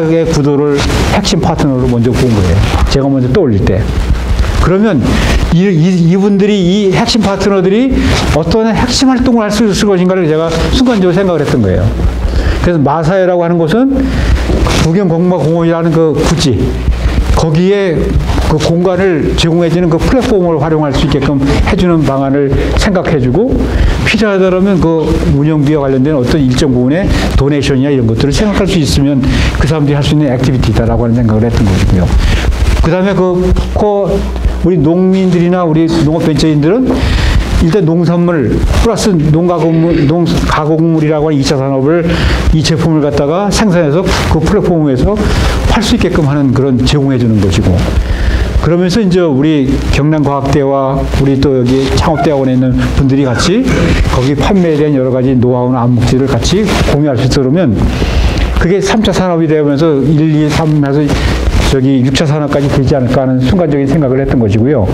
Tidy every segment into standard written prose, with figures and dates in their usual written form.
의 구도를 핵심 파트너로 먼저 본 거예요. 제가 먼저 떠올릴 때. 그러면 이분들이, 이 핵심 파트너들이 어떤 핵심 활동을 할 수 있을 것인가를 제가 순간적으로 생각을 했던 거예요. 그래서 마사회라고 하는 곳은 부경공마공원이라는 그 구지, 거기에 그 공간을 제공해주는 그 플랫폼을 활용할 수 있게끔 해주는 방안을 생각해주고, 필요하다면 그 운영비와 관련된 어떤 일정 부분의 도네이션이나 이런 것들을 생각할 수 있으면 그 사람들이 할 수 있는 액티비티다라고 하는 생각을 했던 것이고요. 그 다음에 우리 농민들이나 우리 농업벤처인들은 일단 농산물 플러스 가공물이라고 하는 2차 산업을, 이 제품을 갖다가 생산해서 그 플랫폼에서 팔 수 있게끔 하는 그런 제공해 주는 것이고, 그러면서 이제 우리 경남과학대와 우리 또 여기 창업대학원에 있는 분들이 같이 거기 판매에 대한 여러 가지 노하우나 암묵지를 같이 공유할 수 있으면 그게 3차 산업이 되면서 1, 2, 3 해서 저기 6차 산업까지 되지 않을까 하는 순간적인 생각을 했던 것이고요.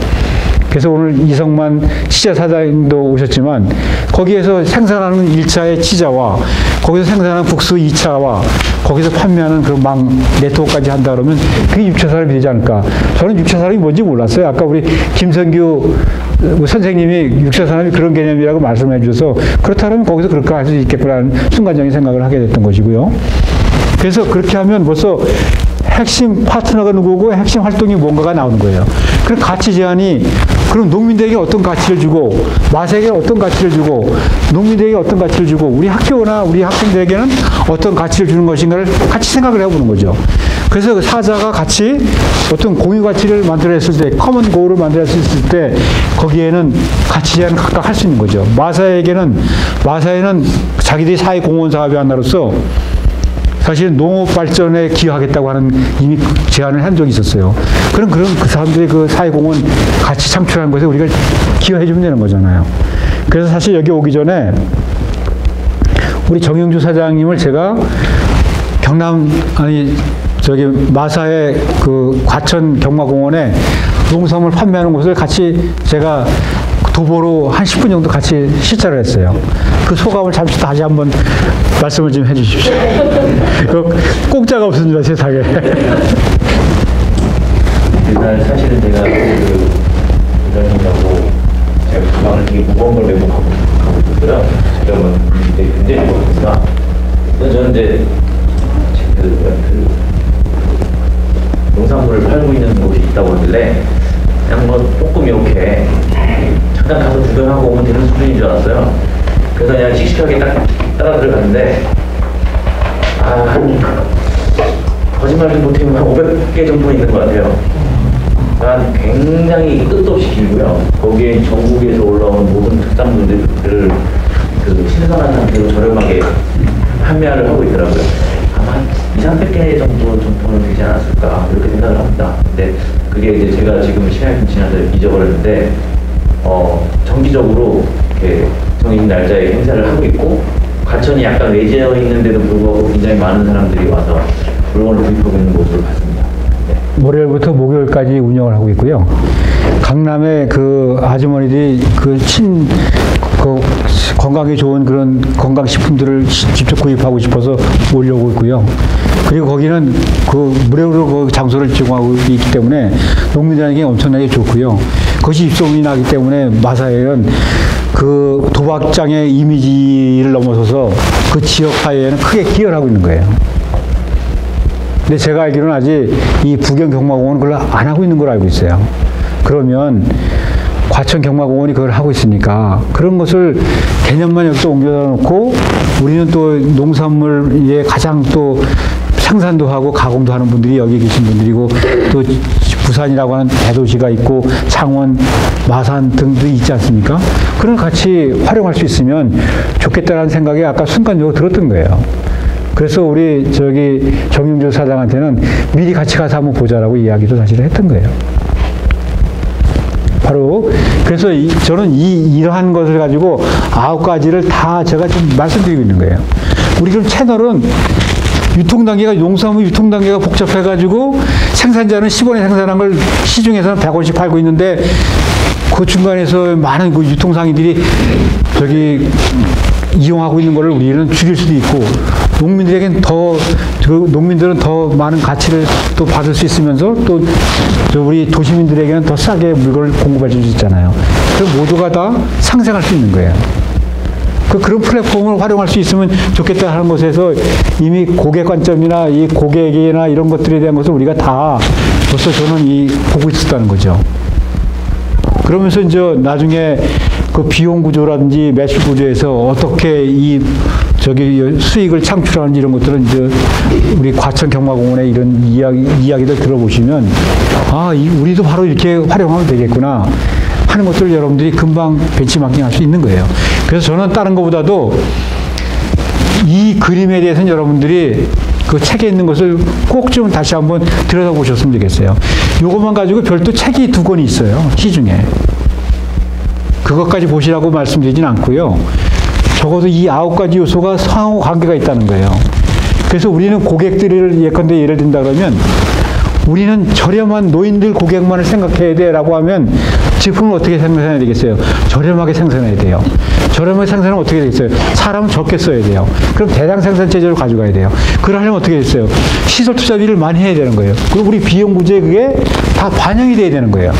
그래서 오늘 이성만 치자사장님도 오셨지만 거기에서 생산하는 1차의 치자와 거기서 생산하는 국수 2차와 거기서 판매하는 그 네트워크까지 한다 그러면 그게 6차 산업이 되지 않을까. 저는 6차 산업이 뭔지 몰랐어요. 아까 우리 김성규 선생님이 6차 산업이 그런 개념이라고 말씀해 주셔서 그렇다면 거기서 그렇게 할 수 있겠구나라는 순간적인 생각을 하게 됐던 것이고요. 그래서 그렇게 하면 벌써 핵심 파트너가 누구고 핵심 활동이 뭔가가 나오는 거예요. 그럼 가치 제한이, 그럼 농민들에게 어떤 가치를 주고, 마사에게 어떤 가치를 주고, 농민들에게 어떤 가치를 주고, 우리 학교나 우리 학생들에게는 어떤 가치를 주는 것인가를 같이 생각을 해보는 거죠. 그래서 사자가 같이 어떤 공유 가치를 만들어냈을 때, 커먼 고울을 만들어냈을 때, 거기에는 가치 제한을 각각 할 수 있는 거죠. 마사에는 자기들이 사회공헌 사업이 하나로서 사실 농업 발전에 기여하겠다고 하는 이미 제안을 한 적이 있었어요. 그럼 그 사람들이 그 사회공헌 같이 창출하는 것에 우리가 기여해주면 되는 거잖아요. 그래서 사실 여기 오기 전에 우리 정영주 사장님을 제가 마사의 그 과천 경마공원에 농산물 판매하는 곳을 같이 제가 도보로 한 10분 정도 같이 시찰을 했어요. 그 소감을 잠시 다시 한번 말씀을 좀 해주십시오. 공짜가 없습니다, 세상에. 일단 사실은 제가 그 부장님하고 제가 가방을 되게 무거운 걸 메고 가고 있었어요. 제가 뭐 굉장히 무겁습니다. 저는 이제 그 농산물을 팔고 있는 곳이 있다고 하길래 그냥 뭐 조금 이렇게 잠깐 가서 구경하고 오면 되는 수준인 줄 알았어요. 그래서 그냥 씩씩하게 딱 따라 들어갔는데, 거짓말 좀 못하면 한 500개 정도 있는 것 같아요. 굉장히 끝도 없이 길고요. 거기에 전국에서 올라온 모든 특산물들을 그 신선한 상태로 저렴하게 판매를 하고 있더라고요. 아마 200~300개 정도는 되지 않았을까 이렇게 생각을 합니다. 근데 그게 이제 제가 지금 시간이 좀 지나서 잊어버렸는데, 정기적으로 이렇게 정해진 날짜에 행사를 하고 있고, 과천이 약간 외지어 있는데도 불구하고 굉장히 많은 사람들이 와서 물건을 구입하고 있는 모습을 봤습니다. 네. 월요일부터 목요일까지 운영을 하고 있고요. 강남에 그 아주머니들이 건강에 좋은 그런 건강식품들을 직접 구입하고 싶어서 오려고 있고요. 그리고 거기는 그 무료로 그 장소를 제공하고 있기 때문에 농민들에게 엄청나게 좋고요. 그것이 입소문이 나기 때문에 마사회는 그 도박장의 이미지를 넘어서서 그 지역 사회에는 크게 기여를 하고 있는 거예요. 근데 제가 알기로는 아직 이 부경경마공원은 그걸 안 하고 있는 걸 알고 있어요. 그러면 과천 경마공원이 그걸 하고 있으니까 그런 것을 개념만 여기서 옮겨다 놓고 우리는 또 농산물에 가장 또 생산도 하고 가공도 하는 분들이 여기 계신 분들이고, 또 부산이라고 하는 대도시가 있고 창원, 마산 등도 있지 않습니까? 그런 같이 활용할 수 있으면 좋겠다는 생각이 아까 순간적으로 들었던 거예요. 그래서 우리 정영주 사장한테는 미리 같이 가서 한번 보자라고 이야기도 사실 했던 거예요. 바로 그래서 저는 이러한 것을 가지고 9가지를 다 제가 지금 말씀드리고 있는 거예요. 우리 그럼 채널은 농산물 유통단계가 복잡해가지고 생산자는 10원에 생산한 걸 시중에서는 100원씩 팔고 있는데 그 중간에서 많은 그 유통상인들이 이용하고 있는 거를 우리는 죽일 수도 있고, 농민들에겐 농민들은 더 많은 가치를 또 받을 수 있으면서 또 우리 도시민들에게는 더 싸게 물건을 공급해 줄 수 있잖아요. 그럼 모두가 다 상생할 수 있는 거예요. 그런 플랫폼을 활용할 수 있으면 좋겠다 하는 것에서 이미 고객 관점이나 이 고객이나 이런 것들에 대한 것을 우리가 다 벌써 저는 보고 있었다는 거죠. 그러면서 이제 나중에 그 비용 구조라든지 매출 구조에서 어떻게 수익을 창출하는지 이런 것들은 이제 우리 과천 경마공원의 이런 이야기들 들어보시면 우리도 바로 이렇게 활용하면 되겠구나 하는 것들을 여러분들이 금방 벤치마킹 할 수 있는 거예요. 그래서 저는 다른 것보다도 이 그림에 대해서는 여러분들이 그 책에 있는 것을 꼭 좀 다시 한번 들여다보셨으면 좋겠어요. 이것만 가지고 별도 책이 2권이 있어요. 시중에. 그것까지 보시라고 말씀드리진 않고요. 적어도 이 9가지 요소가 상호 관계가 있다는 거예요. 그래서 우리는 고객들을 예를 든다 그러면 우리는 저렴한 노인들 고객만을 생각해야 돼 라고 하면 제품을 어떻게 생산해야 되겠어요? 저렴하게 생산해야 돼요. 저렴하게 생산하면 어떻게 되겠어요? 사람은 적게 써야 돼요. 그럼 대량 생산 체제를 가져가야 돼요. 그러려면 어떻게 됐어요? 시설 투자비를 많이 해야 되는 거예요. 그리고 우리 비용 구조에 그게 다 반영이 돼야 되는 거예요.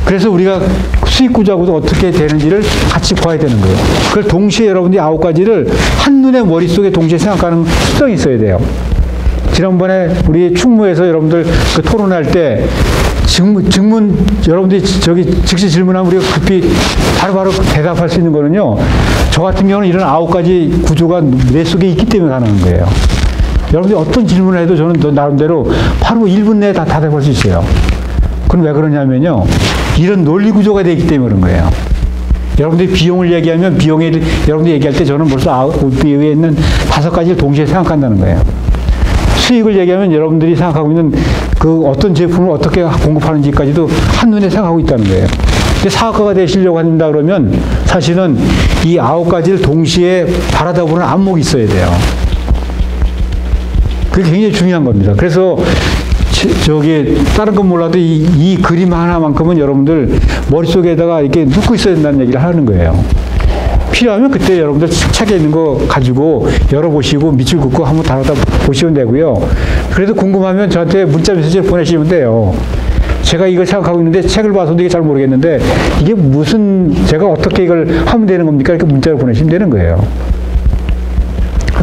그래서 우리가 수익 구조하고도 어떻게 되는지를 같이 봐야 되는 거예요. 그걸 동시에 여러분들이 9가지를 한눈에 머릿속에 동시에 생각하는 습성이 있어야 돼요. 지난번에 우리 충무에서 여러분들 그 토론할 때 증문 여러분들이 즉시 질문하면 우리가 급히 바로바로 대답할 수 있는 거는요. 저 같은 경우는 이런 9가지 구조가 뇌 속에 있기 때문에 가능한 거예요. 여러분들이 어떤 질문을 해도 저는 나름대로 바로 1분 내에 다 대답할 수 있어요. 그건 왜 그러냐면요. 이런 논리 구조가 되기 때문에 그런 거예요. 여러분들이 비용을 얘기하면 여러분들이 얘기할 때 저는 벌써 위에 있는 5가지를 동시에 생각한다는 거예요. 수익을 얘기하면 여러분들이 생각하고 있는 그 어떤 제품을 어떻게 공급하는지까지도 한눈에 생각하고 있다는 거예요. 근데 사업가가 되시려고 한다 그러면 사실은 이 9가지를 동시에 바라다 보는 안목이 있어야 돼요. 그게 굉장히 중요한 겁니다. 그래서 다른 건 몰라도 이 그림 하나만큼은 여러분들 머릿속에다가 이렇게 넣고 있어야 된다는 얘기를 하는 거예요. 필요하면 그때 여러분들 책에 있는 거 가지고 열어보시고 밑줄 긋고 한번 다루다 보시면 되고요. 그래도 궁금하면 저한테 문자 메시지를 보내시면 돼요. 제가 이걸 생각하고 있는데 책을 봐서도 이게 잘 모르겠는데 이게 제가 어떻게 이걸 하면 되는 겁니까? 이렇게 문자를 보내시면 되는 거예요.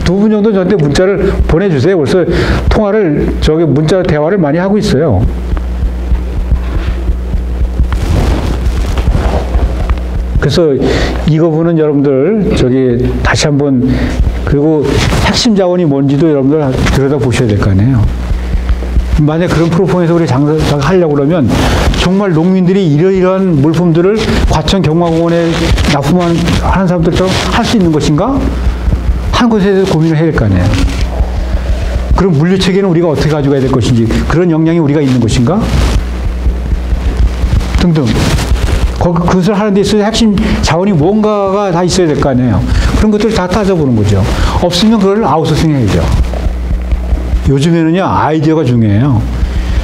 2분 정도 저한테 문자를 보내주세요. 벌써 문자 대화를 많이 하고 있어요. 그래서 이거 보는 여러분들 다시 한번 그리고 핵심 자원이 뭔지도 여러분들 들여다보셔야 될 거 아니에요. 만약 그런 플랫폼에서 우리 장사하려고 그러면 정말 농민들이 이러이러한 물품들을 과천 경마공원에 납품하는 사람들처럼 할 수 있는 것인가? 하는 것에 대해서 고민을 해야 될 거 아니에요. 그럼 물류체계는 우리가 어떻게 가져가야 될 것인지, 그런 역량이 우리가 있는 것인가? 등등. 그것을 하는 데 있어서 핵심 자원이 뭔가가 다 있어야 될 거 아니에요. 그런 것들을 다 따져보는 거죠. 없으면 그걸 아웃소싱 해야죠. 요즘에는요, 아이디어가 중요해요.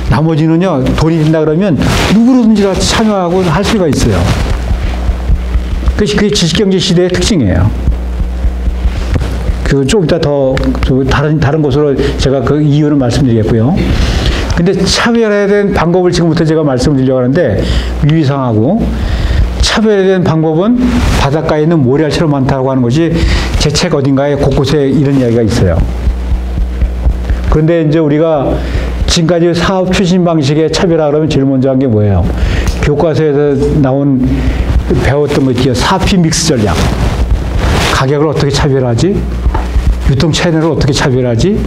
나머지는요, 돈이 든다 그러면 누구든지 다 참여하고 할 수가 있어요. 그게 지식경제 시대의 특징이에요. 좀 이따 더 다른 곳으로 제가 그 이유를 말씀드리겠고요. 근데 차별해야 되는 방법을 지금부터 제가 말씀드리려고 하는데, 유의사항하고, 차별해야 되는 방법은 바닷가에 있는 모래알처럼 많다고 하는 것이 제 책 어딘가에 곳곳에 이런 이야기가 있어요. 그런데 이제 우리가 지금까지 사업 추진 방식의 차별화 그러면 제일 먼저 한 게 뭐예요? 교과서에서 배웠던 거 있죠. 4P 믹스 전략. 가격을 어떻게 차별하지? 유통 채널을 어떻게 차별하지?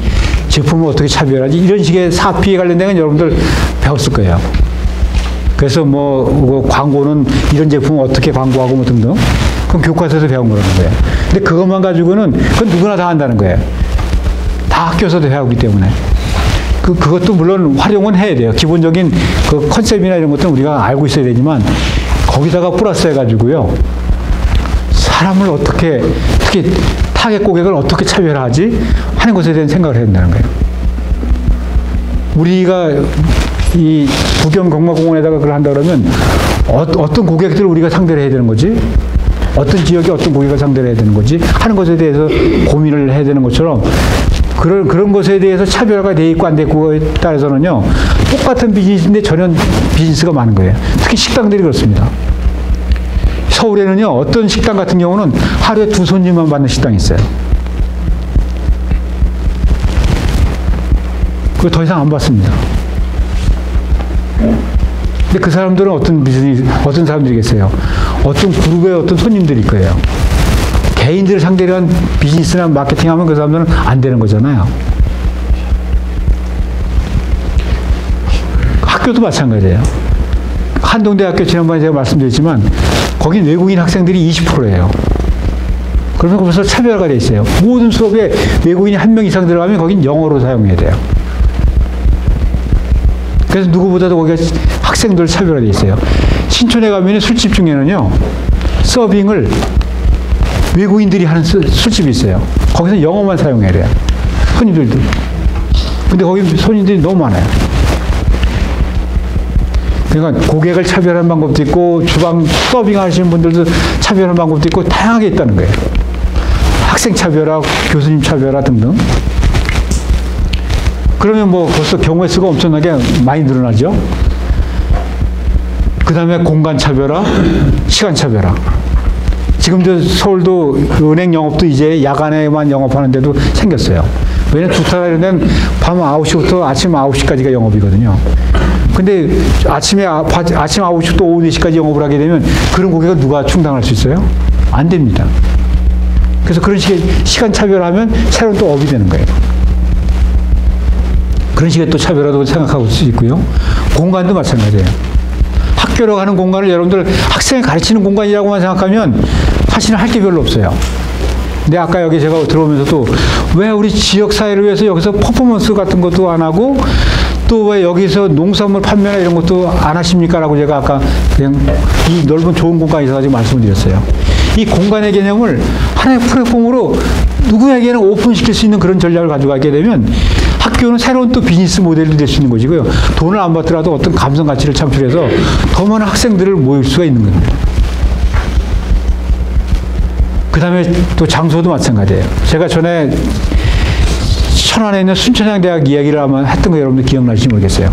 제품을 어떻게 차별하지? 이런 식의 4P에 관련된 건 여러분들 배웠을 거예요. 그래서 광고는 이런 제품을 어떻게 광고하고 등등. 그건 교과서에서 배운 거라는 거예요. 근데 그것만 가지고는 그건 누구나 다 한다는 거예요. 다 학교에서도 배우기 때문에. 그것도 물론 활용은 해야 돼요. 기본적인 그 컨셉이나 이런 것들은 우리가 알고 있어야 되지만 거기다가 플러스 해가지고요. 사람을 어떻게, 특히 타겟 고객을 어떻게 차별하지? 하는 것에 대한 생각을 해야 된다는 거예요. 우리가 이 부경 경마공원에다가 그걸 한다 그러면 어떤 고객들을 우리가 상대를 해야 되는 거지? 어떤 지역에 어떤 고객을 상대로 해야 되는 거지 하는 것에 대해서 고민을 해야 되는 것처럼 그런 것에 대해서 차별화가 돼 있고 안 돼 있고에 따라서는요, 똑같은 비즈니스인데 전혀 비즈니스가 많은 거예요. 특히 식당들이 그렇습니다. 서울에는요, 어떤 식당 같은 경우는 하루에 2손님만 받는 식당이 있어요. 그거 더 이상 안 받습니다. 근데 그 사람들은 어떤 사람들이겠어요? 어떤 그룹의 어떤 손님들일 거예요. 개인들을 상대로 한 비즈니스나 마케팅 하면 그 사람들은 안 되는 거잖아요. 학교도 마찬가지예요. 한동대학교 지난번에 제가 말씀드렸지만 거긴 외국인 학생들이 20%예요. 그러면 거기서 차별화가 돼 있어요. 모든 수업에 외국인이 1명 이상 들어가면 거긴 영어로 사용해야 돼요. 그래서 누구보다도 거기가 학생들 차별화돼 있어요. 신촌에 가면 술집 중에는요, 서빙을 외국인들이 하는 술집이 있어요. 거기서 영어만 사용해야 돼요. 손님들도. 근데 거기 손님들이 너무 많아요. 그러니까 고객을 차별하는 방법도 있고, 주방 서빙 하시는 분들도 차별하는 방법도 있고, 다양하게 있다는 거예요. 학생 차별화, 교수님 차별화 등등. 그러면 뭐 벌써 경우의 수가 엄청나게 많이 늘어나죠. 그 다음에 공간 차별화, 시간 차별화. 지금도 서울도 은행 영업도 이제 야간에만 영업하는 데도 생겼어요. 왜냐면 두타라 이런 데는 밤 9시부터 아침 9시까지가 영업이거든요. 근데 아침 9시부터 오후 4시까지 영업을 하게 되면 그런 고객을 누가 충당할 수 있어요? 안 됩니다. 그래서 그런 식의 시간 차별하면 새로운 또 업이 되는 거예요. 그런 식의 또 차별화도 생각하고 수 있고요. 공간도 마찬가지예요. 학교로 가는 공간을 여러분들 학생을 가르치는 공간이라고만 생각하면 사실은 할 게 별로 없어요. 근데 아까 여기 제가 들어오면서도 왜 우리 지역사회를 위해서 여기서 퍼포먼스 같은 것도 안 하고 또 왜 여기서 농산물 판매나 이런 것도 안 하십니까? 라고 제가 아까 그냥 이 넓은 좋은 공간에 있어가지고 말씀을 드렸어요. 이 공간의 개념을 하나의 플랫폼으로 누구에게는 오픈시킬 수 있는 그런 전략을 가져가게 되면 학교는 새로운 또 비즈니스 모델이 될 수 있는 것이고요. 돈을 안 받더라도 어떤 감성 가치를 창출해서 더 많은 학생들을 모일 수가 있는 겁니다. 그 다음에 또 장소도 마찬가지예요. 제가 전에 천안에 있는 순천향대학 이야기를 아마 했던 거 여러분들 기억나실지 모르겠어요.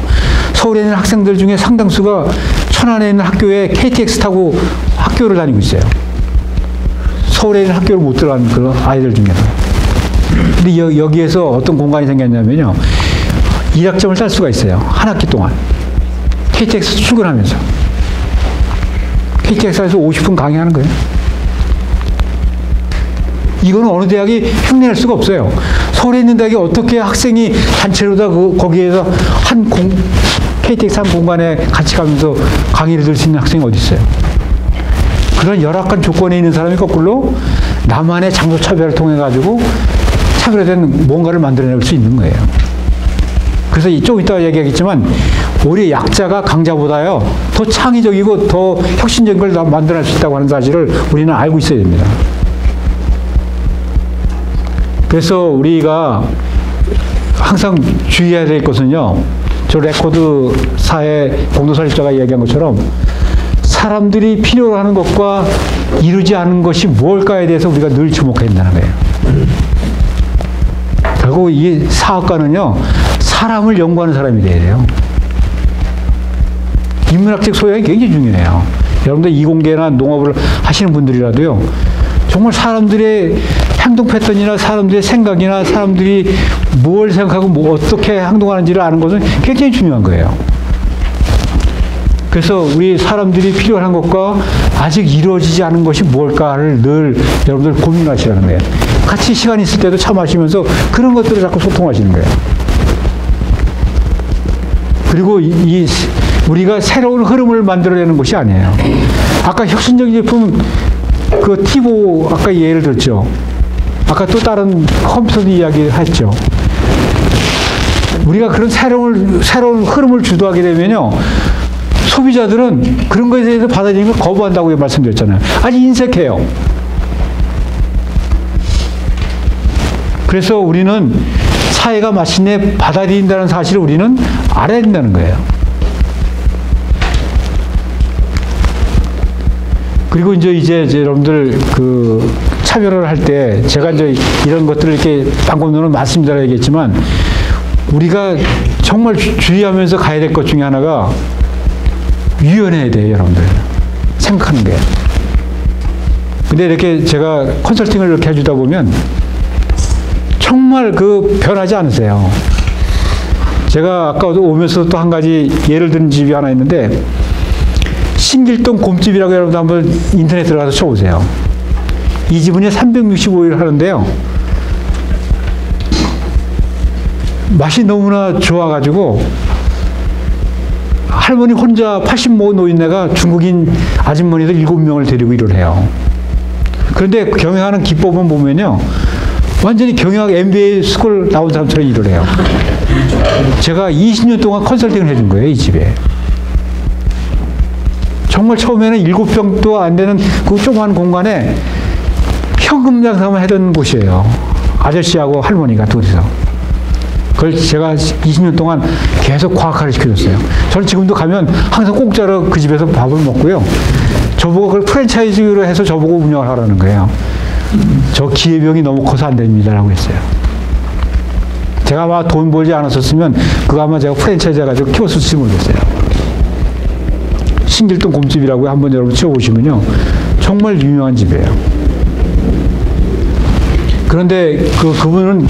서울에 있는 학생들 중에 상당수가 천안에 있는 학교에 KTX 타고 학교를 다니고 있어요. 서울에 있는 학교를 못 들어가는 그런 아이들 중에서. 근데 여기에서 어떤 공간이 생겼냐면요. 1학점을 딸 수가 있어요. 한 학기 동안. KTX 출근하면서. KTX에서 50분 강의하는 거예요. 이거는 어느 대학이 흉내낼 수가 없어요. 서울에 있는 대학이 어떻게 학생이 단체로 다 거기에서 KTX 한 공간에 같이 가면서 강의를 들을 수 있는 학생이 어디 있어요? 그런 열악한 조건에 있는 사람이 거꾸로 나만의 장소 차별을 통해 가지고 차별화된 뭔가를 만들어낼 수 있는 거예요. 그래서 좀 이따가 얘기하겠지만 우리 약자가 강자보다요 더 창의적이고 더 혁신적인 걸 만들어낼 수 있다고 하는 사실을 우리는 알고 있어야 됩니다. 그래서 우리가 항상 주의해야 될 것은요, 저 레코드사의 공동설립자가 이야기한 것처럼 사람들이 필요로 하는 것과 이루지 않은 것이 무엇일까에 대해서 우리가 늘 주목해야 된다는 거예요. 결국 이 사업가는요, 사람을 연구하는 사람이 돼야 돼요. 인문학적 소양이 굉장히 중요해요. 여러분들 이공계나 농업을 하시는 분들이라도요, 정말 사람들의 행동 패턴이나 사람들의 생각이나 사람들이 뭘 생각하고 뭐 어떻게 행동하는지를 아는 것은 굉장히 중요한 거예요. 그래서 우리 사람들이 필요한 것과 아직 이루어지지 않은 것이 뭘까를 늘 여러분들 고민하시라는 거예요. 같이 시간 있을 때도 차 마시면서 그런 것들을 자꾸 소통하시는 거예요. 그리고 우리가 새로운 흐름을 만들어내는 것이 아니에요. 아까 혁신적인 제품, 그 티보 아까 예를 들었죠. 아까 또 다른 컴퓨터도 이야기 했죠. 우리가 그런 새로운 흐름을 주도하게 되면요. 소비자들은 그런 것에 대해서 받아들이는 걸 거부한다고 말씀드렸잖아요. 아주 인색해요. 그래서 우리는 사회가 마침내 받아들인다는 사실을 우리는 알아야 된다는 거예요. 그리고 이제 여러분들 그 차별을 할 때 제가 이제 이런 것들을 이렇게 방금 전에 말씀드려야겠지만 우리가 정말 주의하면서 가야 될 것 중에 하나가 유연해야 돼요, 여러분들. 생각하는 게. 근데 이렇게 제가 컨설팅을 이렇게 해주다 보면 정말 그 변하지 않으세요. 제가 아까도 오면서 또 한 가지 예를 든 집이 하나 있는데 신길동 곰집이라고 여러분들 한번 인터넷 들어가서 쳐보세요. 이 집은 365일 하는데요. 맛이 너무나 좋아가지고 할머니 혼자 85 노인네가 중국인 아주머니들 7명을 데리고 일을 해요. 그런데 경영하는 기법은 보면요. 완전히 경영학 MBA 스쿨 나온 사람처럼 일을 해요. 제가 20년 동안 컨설팅을 해준 거예요, 이 집에. 정말 처음에는 7평도 안 되는 그 조그만 공간에 현금 장사만 하던 곳이에요. 아저씨하고 할머니가 둘이서. 그걸 제가 20년 동안 계속 과학화를 시켜줬어요. 저는 지금도 가면 항상 공짜로 그 집에서 밥을 먹고요. 저보고 그걸 프랜차이즈로 해서 저보고 운영을 하라는 거예요. 저 기회비용이 너무 커서 안 됩니다라고 했어요. 제가 아마 돈 벌지 않았었으면 그거 아마 제가 프랜차이즈 해가지고 키웠을지 모르겠어요. 신길동 곰집이라고 한번 여러분 치워보시면요. 정말 유명한 집이에요. 그런데 그분은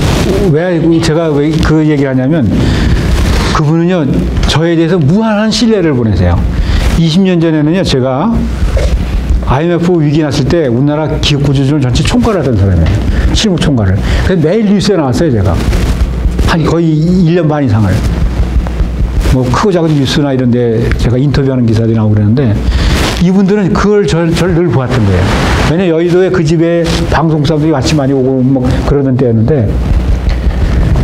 왜 제가 왜 그 얘기를 하냐면 그분은요 저에 대해서 무한한 신뢰를 보내세요. 20년 전에는요 제가 IMF 위기 났을 때 우리나라 기업구조조정 전체 총괄을 하던 사람이에요. 실무 총괄을. 그래서 매일 뉴스에 나왔어요 제가. 한 거의 1년 반 이상을. 뭐 크고 작은 뉴스나 이런 데 제가 인터뷰하는 기사들이 나오고 그러는데 이분들은 그걸 저를 늘 보았던 거예요. 왜냐면 여의도에 그 집에 방송사람들이 같이 많이 오고 뭐 그러던 때였는데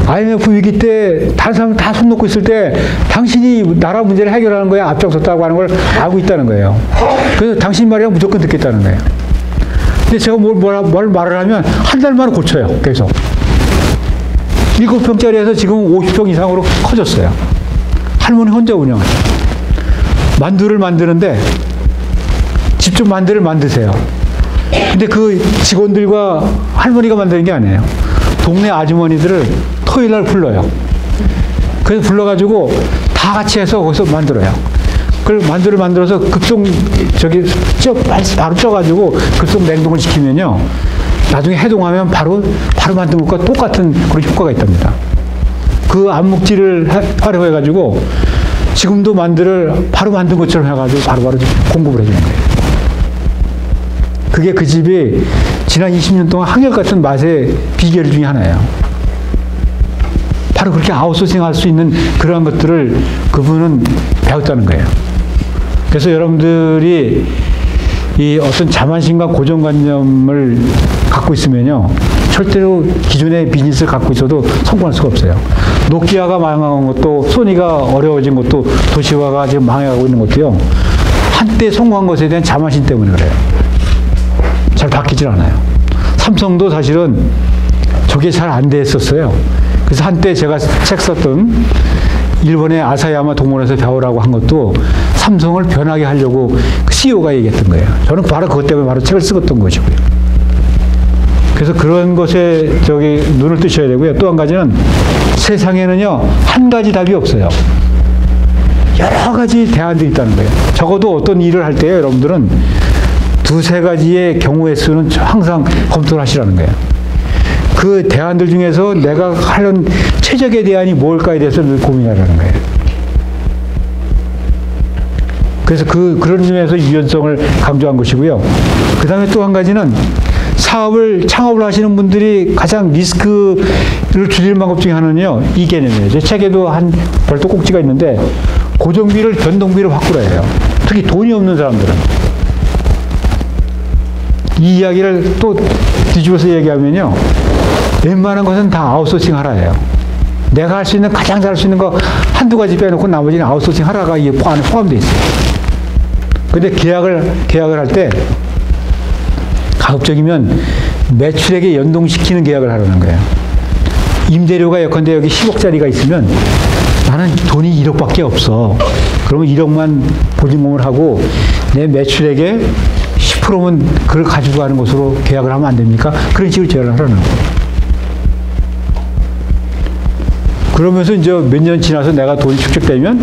IMF 위기 때 다른 사람 다 손 놓고 있을 때 당신이 나라 문제를 해결하는 거에 앞장섰다고 하는 걸 알고 있다는 거예요. 그래서 당신 말이야 무조건 듣겠다는 거예요. 근데 제가 뭘 말을 하면 한 달 만에 고쳐요. 계속. 7평짜리에서 지금 50평 이상으로 커졌어요. 할머니 혼자 운영하죠. 만두를 만드는데 직접 만두를 만드세요. 근데 그 직원들과 할머니가 만드는 게 아니에요. 동네 아주머니들을 토요일 날 불러요. 그래서 불러가지고 다 같이 해서 거기서 만들어요. 그걸 만두를 만들어서 급속 바로 쪄가지고 급속 냉동을 시키면요. 나중에 해동하면 바로 만든 것과 똑같은 그런 효과가 있답니다. 그 암묵질을 활용해가지고 지금도 만두를 바로 만든 것처럼 해가지고 바로바로 공급을 해주는 거예요. 그게 그 집이 지난 20년 동안 한결같은 맛의 비결 중에 하나예요. 바로 그렇게 아웃소싱 할 수 있는 그러한 것들을 그분은 배웠다는 거예요. 그래서 여러분들이 이 어떤 자만심과 고정관념을 갖고 있으면요. 절대로 기존의 비즈니스를 갖고 있어도 성공할 수가 없어요. 노키아가 망한 것도 소니가 어려워진 것도 도시화가 지금 망해가고 있는 것도요. 한때 성공한 것에 대한 자만심 때문에 그래요. 잘 바뀌질 않아요. 삼성도 사실은 저게 잘 안 됐었어요. 그래서 한때 제가 책 썼던 일본의 아사야마 동원에서 배우라고 한 것도 삼성을 변하게 하려고 그 CEO가 얘기했던 거예요. 저는 바로 그것 때문에 바로 책을 쓰었던 것이고요. 그래서 그런 것에 눈을 뜨셔야 되고요. 또 한 가지는 세상에는요, 한 가지 답이 없어요. 여러 가지 대안들이 있다는 거예요. 적어도 어떤 일을 할 때요, 여러분들은 두세 가지의 경우의 수는 항상 검토를 하시라는 거예요. 그 대안들 중에서 내가 하는 최적의 대안이 뭘까에 대해서 늘 고민하라는 거예요. 그래서 그런 점에서 유연성을 강조한 것이고요. 그 다음에 또 한 가지는 창업을 하시는 분들이 가장 리스크를 줄이는 방법 중에 하나는요, 이 개념이에요. 제 책에도 한 별도 꼭지가 있는데, 고정비를 변동비로 바꾸라 해요. 특히 돈이 없는 사람들은. 이 이야기를 또 뒤집어서 얘기하면요, 웬만한 것은 다 아웃소싱 하라 해요. 내가 할 수 있는, 가장 잘 할 수 있는 거 한두 가지 빼놓고 나머지는 아웃소싱 하라가 이 안에 포함되어 있어요. 근데 계약을 할 때, 가급적이면 매출액에 연동시키는 계약을 하라는 거예요. 임대료가 예컨대 여기 10억짜리가 있으면 나는 돈이 1억밖에 없어. 그러면 1억만 보증금을 하고 내 매출액에 10%면 그걸 가지고 가는 것으로 계약을 하면 안 됩니까? 그런 식으로 제안을 하라는 거예요. 그러면서 이제 몇 년 지나서 내가 돈이 축적되면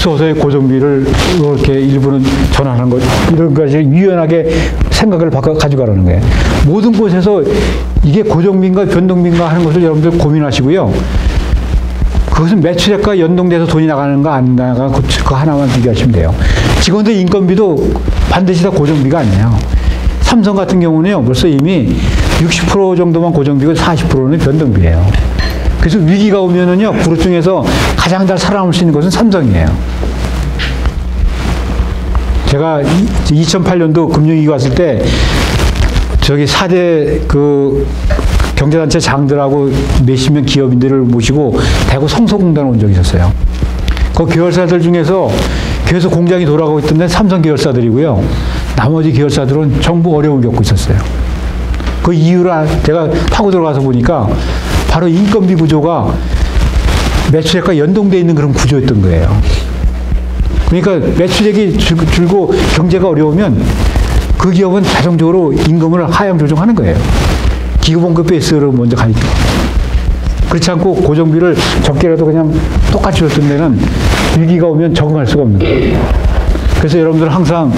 서서히 고정비를 이렇게 일부는 전환하는 것, 이런 것이 유연하게 생각을 가져가라는 거예요. 모든 곳에서 이게 고정비인가 변동비인가 하는 것을 여러분들 고민하시고요. 그것은 매출액과 연동돼서 돈이 나가는가 안 나가 그 하나만 비교하시면 돼요. 직원들 인건비도 반드시 다 고정비가 아니에요. 삼성 같은 경우는요, 벌써 이미 60% 정도만 고정비고 40%는 변동비예요. 그래서 위기가 오면은요, 그룹 중에서 가장 잘 살아남을 수 있는 것은 삼성이에요. 제가 2008년도 금융위기 왔을 때, 저기 4대 그 경제단체 장들하고 몇십 명 기업인들을 모시고 대구 성소공단에 온 적이 있었어요. 그 계열사들 중에서 계속 공장이 돌아가고 있던데 삼성 계열사들이고요. 나머지 계열사들은 전부 어려움을 겪고 있었어요. 그 이유를 제가 파고 들어가서 보니까 바로 인건비 구조가 매출액과 연동되어 있는 그런 구조였던 거예요. 그러니까 매출액이 줄고 경제가 어려우면 그 기업은 자동적으로 임금을 하향 조정하는 거예요. 기후봉급 베이스로 먼저 가니까. 그렇지 않고 고정비를 적게라도 그냥 똑같이 줬던 데는 위기가 오면 적응할 수가 없는 거예요. 그래서 여러분들은 항상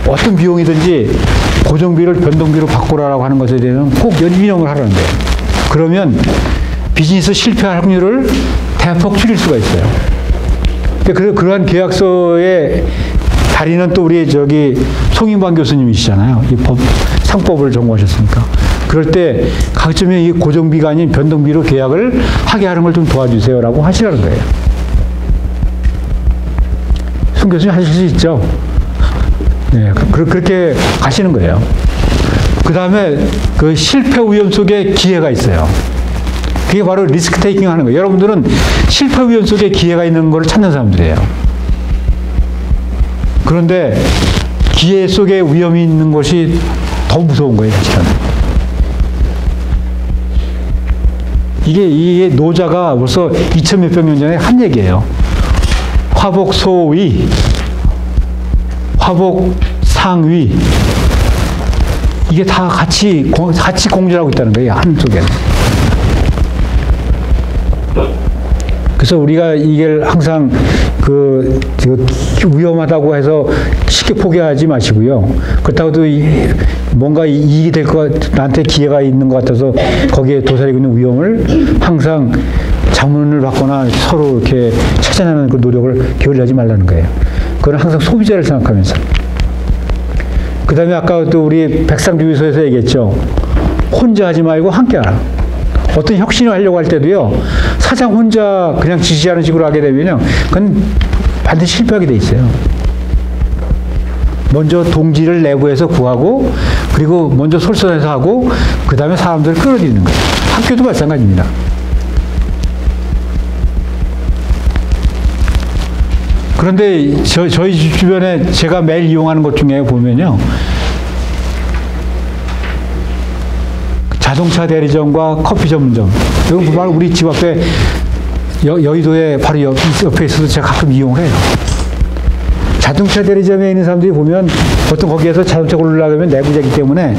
어떤 비용이든지 고정비를 변동비로 바꾸라라고 하는 것에 대해서는 꼭 연인용을 하라는 거예요. 그러면 비즈니스 실패할 확률을 대폭 줄일 수가 있어요. 그러한 계약서의 다리는 또 우리 저기 송인방 교수님이시잖아요. 이 상법을 전공하셨으니까. 그럴 때 각점에 이 고정비가 아닌 변동비로 계약을 하게 하는 걸 좀 도와주세요라고 하시라는 거예요. 송 교수님 하실 수 있죠? 네, 그렇게 가시는 거예요. 그 다음에 그 실패 위험 속에 기회가 있어요. 그게 바로 리스크 테이킹 하는 거예요. 여러분들은 실패 위험 속에 기회가 있는 걸 찾는 사람들이에요. 그런데 기회 속에 위험이 있는 것이 더 무서운 거예요, 사실은. 이게 노자가 벌써 2000몇백 년 전에 한 얘기예요. 화복 소위, 화복 상위. 이게 다 같이 공존하고 있다는 거예요, 한 속에는. 그래서 우리가 이걸 항상 위험하다고 해서 쉽게 포기하지 마시고요. 그렇다고 또 뭔가 이익이 될 것, 나한테 기회가 있는 것 같아서 거기에 도사리고 있는 위험을 항상 자문을 받거나 서로 이렇게 찾아내는 그 노력을 게을리하지 말라는 거예요. 그건 항상 소비자를 생각하면서. 그 다음에 아까 또 우리 백상주의서에서 얘기했죠. 혼자 하지 말고 함께 하라. 어떤 혁신을 하려고 할 때도요, 사장 혼자 그냥 지시하는 식으로 하게 되면요, 그건 반드시 실패하게 돼 있어요. 먼저 동지를 내부에서 구하고, 그리고 먼저 솔선해서 하고, 그 다음에 사람들을 끌어들이는 거예요. 학교도 마찬가지입니다. 그런데 저희 주변에 제가 매일 이용하는 것 중에 보면요, 자동차 대리점과 커피 전문점. 여기 바로 우리 집 앞에 여의도에 바로 옆에 있어서 제가 가끔 이용을 해요. 자동차 대리점에 있는 사람들이 보면 보통 거기에서 자동차 고르려면 내부자이기 때문에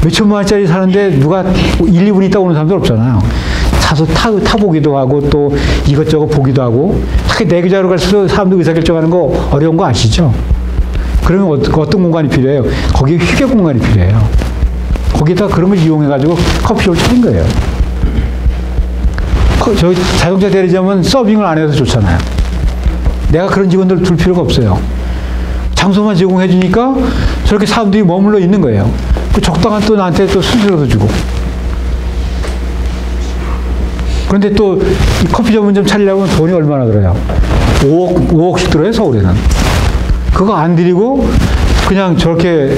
몇천만 원짜리 사는데 누가 1, 2분 있다 오는 사람들 없잖아요. 사서 타보기도 하고 또 이것저것 보기도 하고, 특히 내부자로 갈수록 사람들 의사결정하는 거 어려운 거 아시죠? 그러면 어떤 공간이 필요해요? 거기에 휴게 공간이 필요해요. 거기다 그런 걸 이용해가지고 커피숍을 차린 거예요. 저희 자동차 대리점은 서빙을 안 해서 좋잖아요. 내가 그런 직원들 둘 필요가 없어요. 장소만 제공해주니까 저렇게 사람들이 머물러 있는 거예요. 그 적당한 또 나한테 또 수수료도 주고. 그런데 또 이 커피 전문점 차리려면 돈이 얼마나 들어요? 5억씩 들어요, 서울에는. 그거 안 드리고 그냥 저렇게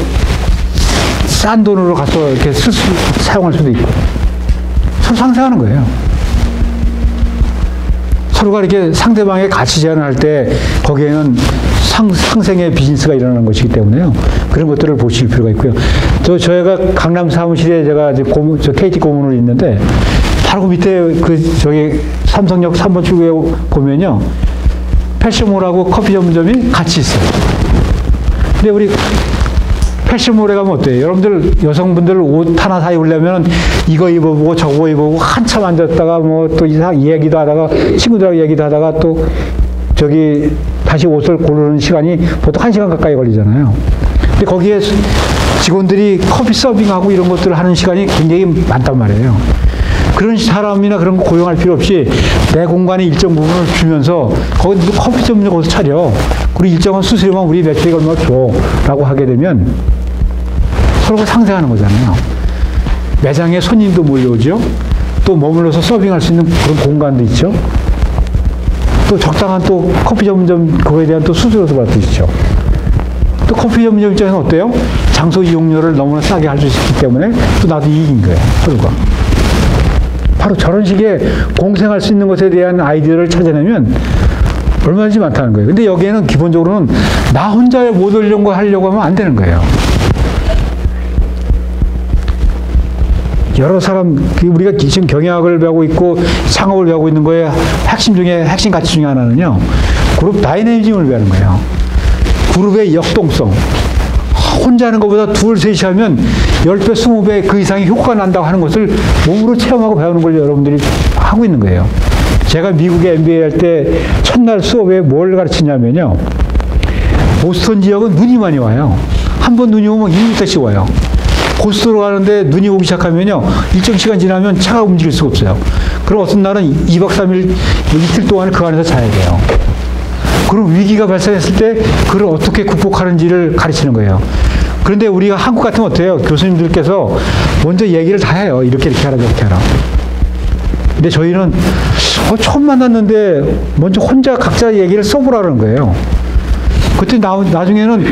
싼 돈으로 가서 이렇게 사용할 수도 있고. 서로 상생하는 거예요. 서로가 이렇게 상대방의 가치 제한을 할 때 거기에는 상생의 비즈니스가 일어나는 것이기 때문에요. 그런 것들을 보실 필요가 있고요. 저희가 강남 사무실에 제가 저 KT 고문으로 있는데 바로 그 밑에 저기 삼성역 3번 출구에 보면요, 패션몰하고 커피 전문점이 같이 있어요. 근데 우리 패션몰에 가면 어때요? 여러분들 여성분들 옷 하나 사 입으려면 이거 입어보고 저거 입어보고 한참 앉았다가 뭐 또 이상 얘기도 하다가 친구들하고 얘기도 하다가 또 저기 다시 옷을 고르는 시간이 보통 1시간 가까이 걸리잖아요. 근데 거기에 직원들이 커피 서빙하고 이런 것들을 하는 시간이 굉장히 많단 말이에요. 그런 사람이나 그런 거 고용할 필요 없이 내 공간의 일정 부분을 주면서 거기 커피 좀 거기서 차려. 그리고 일정한 수수료만 우리 매출이 얼마 줘. 라고 하게 되면 서로가 상생하는 거잖아요. 매장에 손님도 몰려오죠. 또 머물러서 서빙할 수 있는 그런 공간도 있죠. 또 적당한 또 커피 전문점 그거에 대한 또 수수료도 받을 수 있죠. 또 커피 전문점 입장에서 어때요? 장소 이용료를 너무나 싸게 할 수 있기 때문에 또 나도 이익인 거예요. 서로가. 바로 저런 식의 공생할 수 있는 것에 대한 아이디어를 찾아내면 얼마든지 많다는 거예요. 근데 여기에는 기본적으로는 나 혼자 모델 거 하려고 하면 안 되는 거예요. 여러 사람, 우리가 지금 경영학을 배우고 있고 창업을 배우고 있는 거에 핵심 가치 중에 하나는요, 그룹 다이내미즘을 배우는 거예요. 그룹의 역동성. 혼자 하는 것보다 둘, 셋이 하면 10배, 20배 그 이상의 효과가 난다고 하는 것을 몸으로 체험하고 배우는 걸 여러분들이 하고 있는 거예요. 제가 미국에 MBA 할 때 첫날 수업에 뭘 가르치냐면요. 보스턴 지역은 눈이 많이 와요. 한 번 눈이 오면 2m씩 와요. 고속도로 가는데 눈이 오기 시작하면요. 일정 시간 지나면 차가 움직일 수가 없어요. 그럼 어떤 날은 2박 3일, 이틀 동안을 그 안에서 자야 돼요. 그럼 위기가 발생했을 때 그걸 어떻게 극복하는지를 가르치는 거예요. 그런데 우리가 한국 같으면 어때요? 교수님들께서 먼저 얘기를 다 해요. 이렇게 하라, 저렇게 하라. 근데 저희는 처음 만났는데 먼저 혼자 각자 얘기를 써보라는 거예요. 그때 나중에는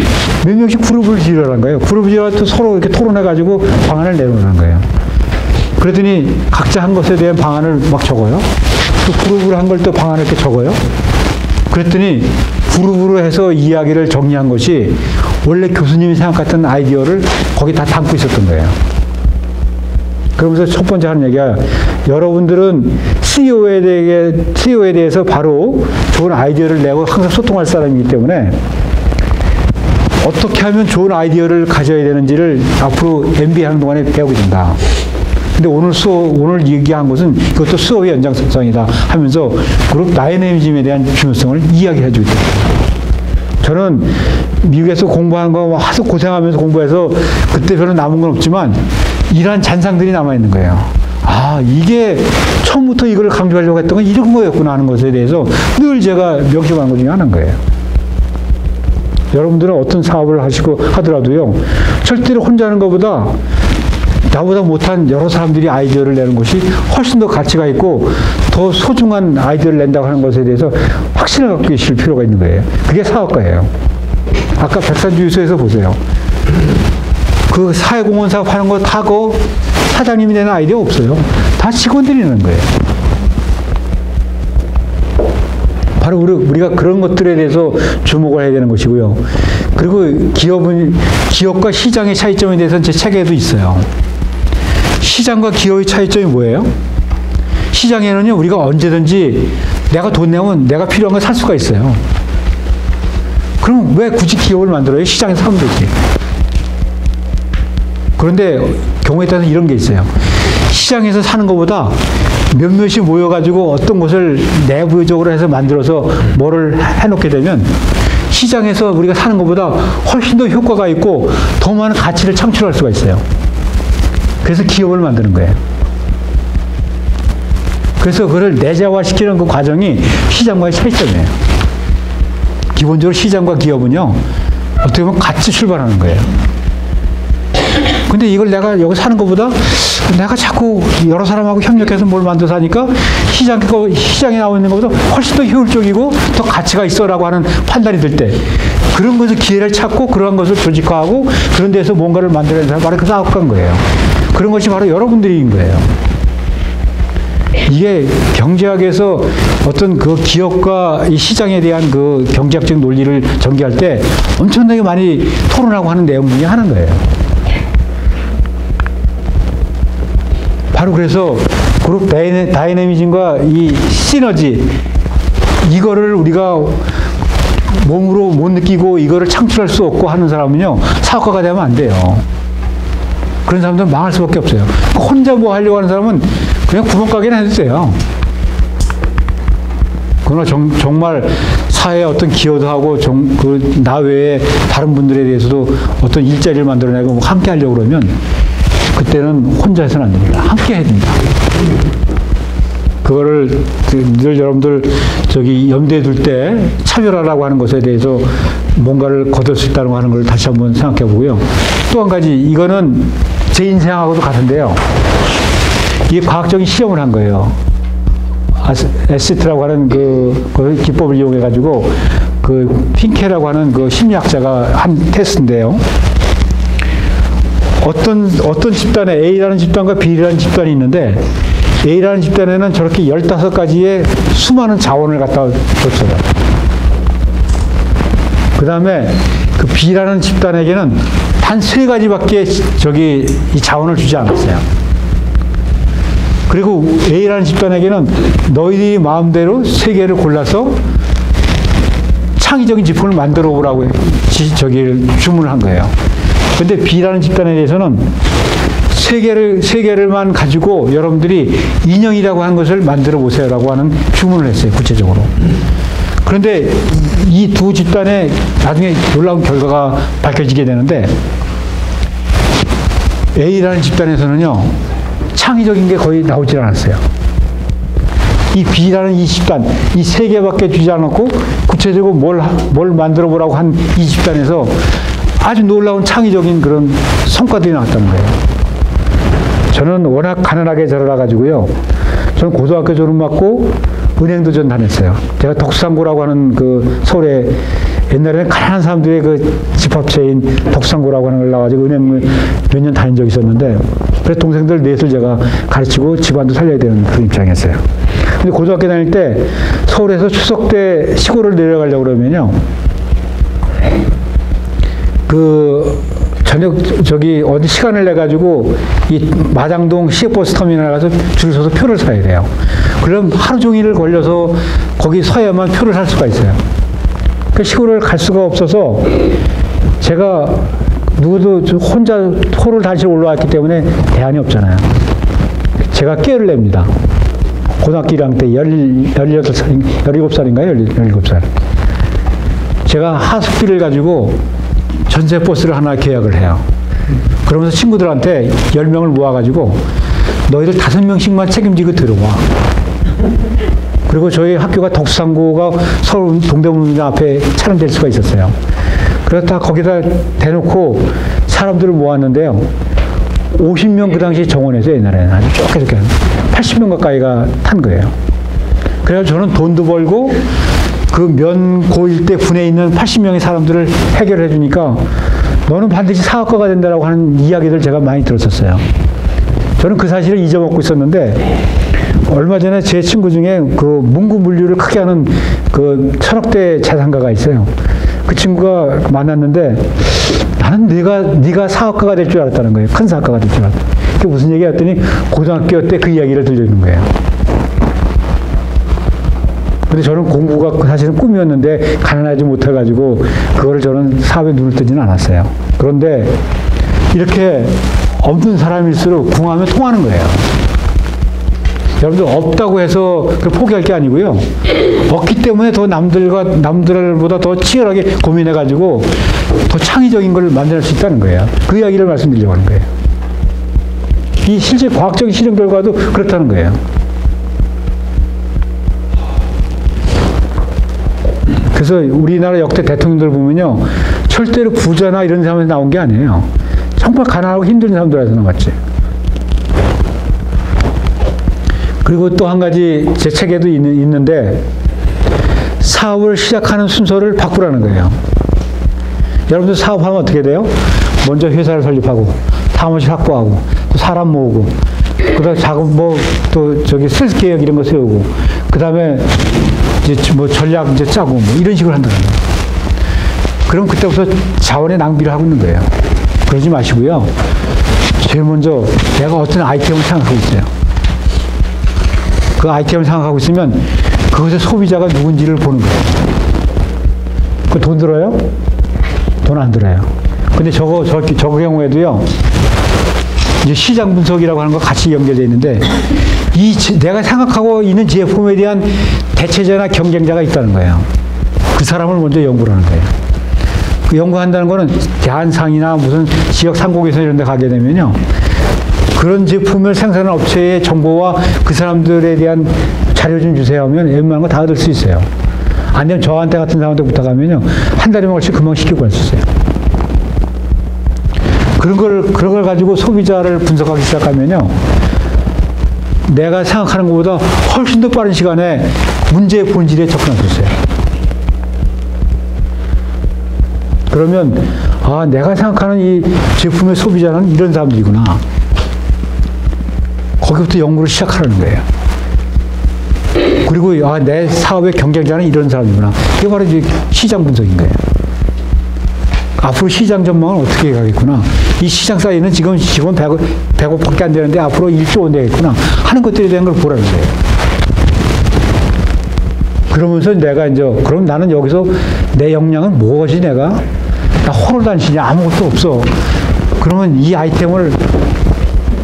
몇 명씩 그룹을 지으라는 거예요. 그룹을 지어서 또 서로 이렇게 토론해가지고 방안을 내놓는 거예요. 그랬더니 각자 한 것에 대한 방안을 막 적어요. 또 그룹으로 한 걸 또 방안을 이렇게 적어요. 그랬더니 그룹으로 해서 이야기를 정리한 것이 원래 교수님이 생각했던 아이디어를 거기 다 담고 있었던 거예요. 그러면서 첫 번째 하는 얘기가 여러분들은 CEO에 대해서 바로 좋은 아이디어를 내고 항상 소통할 사람이기 때문에 어떻게 하면 좋은 아이디어를 가져야 되는지를 앞으로 MBA 하는 동안에 배우게 된다. 근데 오늘 얘기한 것은 이것도 수업의 연장선상이다 하면서 그룹 다이내미즘에 대한 중요성을 이야기해 주고 있다. 저는 미국에서 공부하는 거 하도 고생하면서 공부해서 그때 별로 남은 건 없지만 이러한 잔상들이 남아있는 거예요. 아, 이게 처음부터 이걸 강조하려고 했던 건 이런 거였구나 하는 것에 대해서 늘 제가 명심하는 것 중에 하나인 거예요. 여러분들은 어떤 사업을 하더라도요, 절대로 혼자 하는 것보다 나보다 못한 여러 사람들이 아이디어를 내는 것이 훨씬 더 가치가 있고 더 소중한 아이디어를 낸다고 하는 것에 대해서 확신을 갖고 계실 필요가 있는 거예요. 그게 사업가예요. 아까 백산주유소에서 보세요. 그 사회공헌 사업 하는 거 다 그 사장님이 내는 아이디어 없어요. 다 직원들이 내는 거예요. 바로 우리가 그런 것들에 대해서 주목을 해야 되는 것이고요. 그리고 기업과 시장의 차이점에 대해서는 제 책에도 있어요. 시장과 기업의 차이점이 뭐예요? 시장에는요, 우리가 언제든지 내가 돈 내면 내가 필요한 걸 살 수가 있어요. 그럼 왜 굳이 기업을 만들어요? 시장에서 사면 되지. 그런데 경우에 따라서 이런 게 있어요. 시장에서 사는 것보다 몇몇이 모여가지고 어떤 것을 내부적으로 해서 만들어서 뭐를 해놓게 되면 시장에서 우리가 사는 것보다 훨씬 더 효과가 있고 더 많은 가치를 창출할 수가 있어요. 그래서 기업을 만드는 거예요. 그래서 그걸 내재화시키는 그 과정이 시장과의 차이점이에요. 기본적으로 시장과 기업은요, 어떻게 보면 같이 출발하는 거예요. 근데 이걸 내가 여기 사는 것보다 내가 자꾸 여러 사람하고 협력해서 뭘 만들어서 하니까 시장에 나와 있는 것보다 훨씬 더 효율적이고 더 가치가 있어라고 하는 판단이 들 때 그런 것을 기회를 찾고 그러한 것을 조직화하고 그런 데서 뭔가를 만들어내는 사람이 바로 그 사업가인 거예요. 그런 것이 바로 여러분들인 거예요. 이게 경제학에서 어떤 그 기업과 이 시장에 대한 그 경제학적 논리를 전개할 때 엄청나게 많이 토론하고 하는 내용 중에 하나인 거예요. 바로 그래서 그룹 다이내미즘과 이 시너지, 이거를 우리가 몸으로 못 느끼고 이거를 창출할 수 없고 하는 사람은요, 사업가가 되면 안 돼요. 그런 사람들은 망할 수밖에 없어요. 혼자 뭐 하려고 하는 사람은 그냥 구멍가게나 해도 돼요. 그러나 정말 사회에 어떤 기여도 하고 나 외에 다른 분들에 대해서도 어떤 일자리를 만들어내고 뭐 함께 하려고 그러면 그때는 혼자 해서는 안 됩니다. 함께 해야 됩니다. 그거를 늘 여러분들 염두에 둘 때 차별화라고 하는 것에 대해서 뭔가를 거둘 수 있다는 거 하는 걸 다시 한번 생각해 보고요. 또 한 가지, 이거는 제 인생하고도 같은데요. 이게 과학적인 실험을 한 거예요. 에시트라고 하는 그 기법을 이용해 가지고 핑케라고 하는 그 심리학자가 한 테스트인데요. 어떤 집단에 A라는 집단과 B라는 집단이 있는데, A라는 집단에는 저렇게 15가지의 수많은 자원을 갖다 줬어요. 그 다음에 그 B라는 집단에게는 단 3가지밖에 이 자원을 주지 않았어요. 그리고 A라는 집단에게는 너희들이 마음대로 3개를 골라서 창의적인 제품을 만들어 보라고 주문을 한 거예요. 근데 B라는 집단에 대해서는 3개를만 가지고 여러분들이 인형이라고 하는 것을 만들어 보세요라고 하는 주문을 했어요, 구체적으로. 그런데 이 두 집단의 나중에 놀라운 결과가 밝혀지게 되는데, A라는 집단에서는요, 창의적인 게 거의 나오질 않았어요. 이 B라는 이 집단, 이 3개밖에 주지 않았고, 구체적으로 뭘 만들어 보라고 한 이 집단에서 아주 놀라운 창의적인 그런 성과들이 나왔다는 거예요. 저는 워낙 가난하게 자라가지고요. 저는 고등학교 졸업받고 은행도 전 다녔어요. 제가 덕수상고라고 하는 서울에 옛날에는 가난한 사람들의 집합체인 덕수상고라고 하는 걸 나와가지고 은행을 몇 년 다닌 적이 있었는데, 그래서 동생들 넷을 제가 가르치고 집안도 살려야 되는 그런 입장이었어요. 근데 고등학교 다닐 때 서울에서 추석 때 시골을 내려가려고 그러면요, 저녁 어디 시간을 내 가지고 이 마장동 시외버스 터미널 가서 줄 서서 표를 사야 돼요. 그럼 하루 종일을 걸려서 거기 서야만 표를 살 수가 있어요. 그 시골을 갈 수가 없어서 제가 누구도 혼자 호를 다시 올라왔기 때문에 대안이 없잖아요. 제가 깨를 냅니다. 고등학교 1학년 때 17살인가요? 17살. 제가 하숙비를 가지고 전세 버스를 하나 계약을 해요. 그러면서 친구들한테 10명을 모아가지고 너희들 5명씩만 책임지고 들어와. 그리고 저희 학교가 덕수상고가 서울 동대문역 앞에 촬영될 수가 있었어요. 그래서 다 거기다 대놓고 사람들을 모았는데요. 50명 그 당시 정원에서 옛날에는 아주 쭉 80명 가까이가 탄 거예요. 그래서 저는 돈도 벌고 그 면고 일대 분에 있는 80명의 사람들을 해결해 주니까 너는 반드시 사업가가 된다라고 하는 이야기를 제가 많이 들었었어요. 저는 그 사실을 잊어먹고 있었는데, 얼마 전에 제 친구 중에 문구물류를 크게 하는 1000억대 자산가가 있어요. 그 친구가 만났는데, 나는 네가 사업가가 될 줄 알았다는 거예요. 큰 사업가가 될 줄 알았다. 그게 무슨 얘기였더니 고등학교 때 그 이야기를 들려주는 거예요. 근데 저는 공부가 사실은 꿈이었는데 가난하지 못해가지고 그거를 저는 사업에 눈을 뜨지는 않았어요. 그런데 이렇게 없는 사람일수록 궁하면 통하는 거예요. 여러분들 없다고 해서 포기할 게 아니고요. 없기 때문에 더 남들보다 더 치열하게 고민해가지고 더 창의적인 걸 만들 수 있다는 거예요. 그 이야기를 말씀드리려고 하는 거예요. 이 실제 과학적인 실험 결과도 그렇다는 거예요. 그래서 우리나라 역대 대통령들 보면요, 절대로 부자나 이런 사람에서 나온 게 아니에요. 정말 가난하고 힘든 사람들에서 나왔지. 그리고 또 한 가지 제 책에도 있는데, 사업을 시작하는 순서를 바꾸라는 거예요. 여러분들 사업하면 어떻게 돼요? 먼저 회사를 설립하고, 사무실 확보하고, 또 사람 모으고, 그 다음에 세스 계획 이런 거 세우고, 그 다음에 전략 짜고 이런 식으로 한다는 거예요. 그럼 그때부터 자원의 낭비를 하고 있는 거예요. 그러지 마시고요. 제일 먼저 내가 어떤 아이템을 생각하고 있어요. 그 아이템을 생각하고 있으면 그것의 소비자가 누군지를 보는 거예요. 그 돈 들어요? 돈 안 들어요. 근데 저 경우에도요, 이제 시장 분석이라고 하는 거 같이 연결되어 있는데, 내가 생각하고 있는 제품에 대한 대체자나 경쟁자가 있다는 거예요. 그 사람을 먼저 연구를 하는 거예요. 그 연구한다는 거는 대한상이나 무슨 지역 상공회사 이런 데 가게 되면요, 그런 제품을 생산하는 업체의 정보와 그 사람들에 대한 자료 좀 주세요 하면 웬만한 거 다 얻을 수 있어요. 안 되면 저한테 같은 사람한테 부탁하면요, 한 달이면 훨씬 금방 시키고 갈 수 있어요. 그런 걸 가지고 소비자를 분석하기 시작하면요, 내가 생각하는 것보다 훨씬 더 빠른 시간에 문제의 본질에 접근할 수 있어요. 그러면, 아, 내가 생각하는 이 제품의 소비자는 이런 사람들이구나. 거기부터 연구를 시작하라는 거예요. 그리고, 아, 내 사업의 경쟁자는 이런 사람이구나. 이게 바로 이제 시장 분석인 거예요. 앞으로 시장 전망은 어떻게 가겠구나. 이 시장 사이에는 지금 직원 100억밖에 안 되는데 앞으로 1조 원 되겠구나 하는 것들에 대한 걸 보라는 거예요. 그러면서 내가 이제, 그럼 나는 여기서 내 역량은 무엇이 내가? 나 호로단신이 아무것도 없어. 그러면 이 아이템을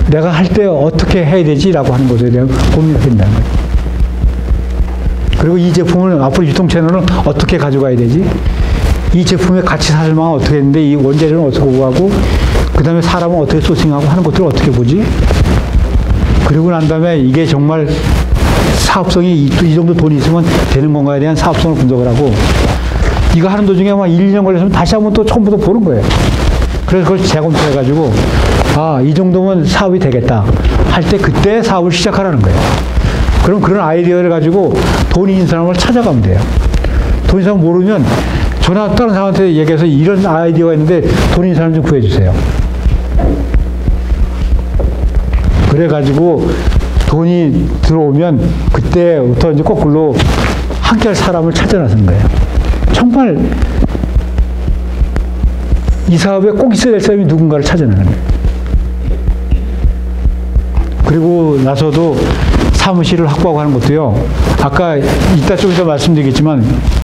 내가 할 때 어떻게 해야 되지라고 하는 것에 대한 고민을 한다는 거예요. 그리고 이 제품을 앞으로 유통 채널은 어떻게 가져가야 되지? 이 제품의 가치 사실망은 어떻게 했는데 이 원재료는 어떻게 구하고 그 다음에 사람은 어떻게 소싱하고 하는 것들을 어떻게 보지? 그리고 난 다음에 이게 정말 사업성이 이 정도 돈이 있으면 되는 건가에 대한 사업성을 분석을 하고, 이거 하는 도중에 막 1, 2년 걸려서 다시 한번 또 처음부터 보는 거예요. 그래서 그걸 재검토해가지고, 아, 이 정도면 사업이 되겠다 할 때 그때 사업을 시작하라는 거예요. 그럼 그런 아이디어를 가지고 돈이 있는 사람을 찾아가면 돼요. 돈이 있는 사람 모르면 전화 다른 사람한테 얘기해서 이런 아이디어가 있는데 돈 있는 사람 좀 구해주세요. 그래가지고 돈이 들어오면 그때부터 이제 거꾸로 함께 할 사람을 찾아 나서는 거예요. 정말 이 사업에 꼭 있어야 될 사람이 누군가를 찾아내는 거예요. 그리고 나서도 사무실을 확보하고 하는 것도요, 아까 이따 좀 이따 말씀드리겠지만